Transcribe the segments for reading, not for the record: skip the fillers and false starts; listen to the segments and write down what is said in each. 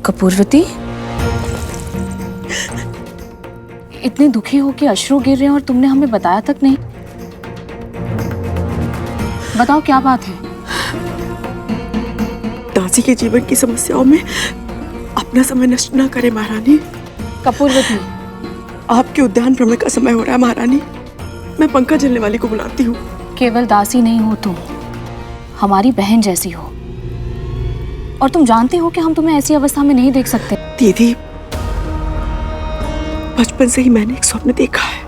कपूरवती, इतने दुखी हो कि अश्रु गिर रहे हैं और तुमने हमें बताया तक नहीं। बताओ क्या बात है? दासी के जीवन की समस्याओं में अपना समय नष्ट न करें महारानी। कपूरवती, आपके उद्यान भ्रमण का समय हो रहा है महारानी। मैं पंखा झलने वाली को बुलाती हूँ। केवल दासी नहीं हो तुम, हमारी बहन जैसी हो, और तुम जानते हो कि हम तुम्हें ऐसी अवस्था में नहीं देख सकते। दीदी, बचपन से ही मैंने एक स्वप्न देखा है।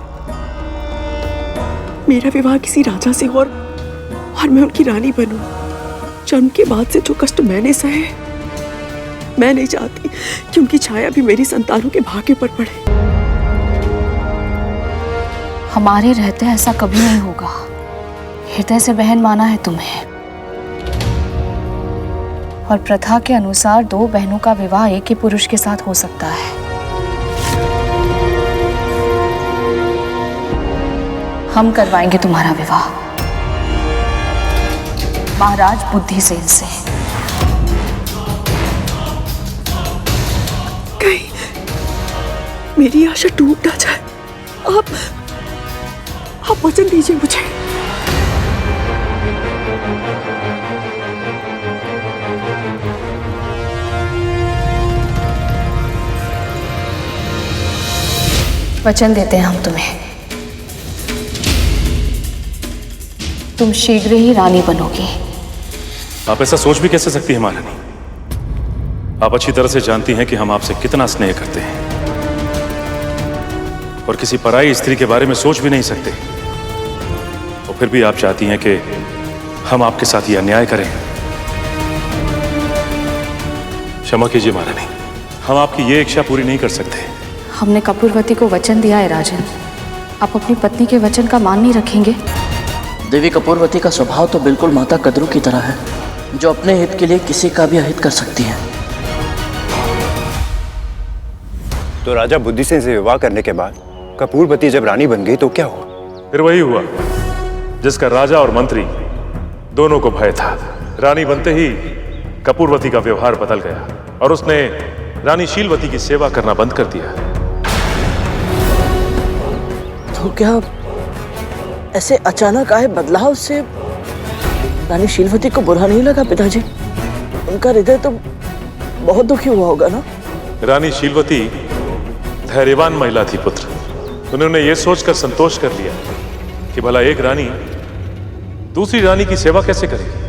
मेरा विवाह किसी राजा से हो और मैं उनकी रानी बनूं। जन्म के बाद से जो कष्ट मैंने सहे, मैं नहीं चाहती कि उनकी छाया भी मेरी संतानों के भाग्य पर पड़े। हमारे रहते ऐसा कभी नहीं होगा। हृदय से बहन माना है तुम्हें, और प्रथा के अनुसार दो बहनों का विवाह एक ही पुरुष के साथ हो सकता है। हम करवाएंगे तुम्हारा विवाह महाराज बुद्धिसेन से। कहीं मेरी आशा टूट ना जाए। आप वचन दीजिए मुझे। वचन देते हैं हम तुम्हें, तुम शीघ्र ही रानी बनोगी। आप ऐसा सोच भी कैसे सकती हैं महारानी? आप अच्छी तरह से जानती हैं कि हम आपसे कितना स्नेह करते हैं, और किसी पराई स्त्री के बारे में सोच भी नहीं सकते। और फिर भी आप चाहती हैं कि हम आपके साथ ये अन्याय करें। क्षमा कीजिए महारानी, हम आपकी ये इच्छा पूरी नहीं कर सकते। हमने कपूरवती को वचन दिया है राजन, आप अपनी पत्नी के वचन का मान नहीं रखेंगे? देवी कपूरवती का स्वभाव तो बिल्कुल माता कद्रू की तरह है, जो अपने हित के लिए किसी का भी अहित कर सकती है। तो राजा बुद्धिसेन से विवाह करने के बाद कपूरवती जब रानी बन गई तो क्या हुआ? फिर वही हुआ जिसका राजा और मंत्री दोनों को भय था। रानी बनते ही कपूरवती का व्यवहार बदल गया और उसने रानी शीलवती की सेवा करना बंद कर दिया। तो क्या ऐसे अचानक आए बदलाव से रानी शीलवती को बुरा नहीं लगा पिताजी? उनका हृदय तो बहुत दुखी हुआ होगा ना? रानी शीलवती धैर्यवान महिला थी पुत्र। उन्होंने ये सोचकर संतोष कर लिया कि भला एक रानी दूसरी रानी की सेवा कैसे करेगी।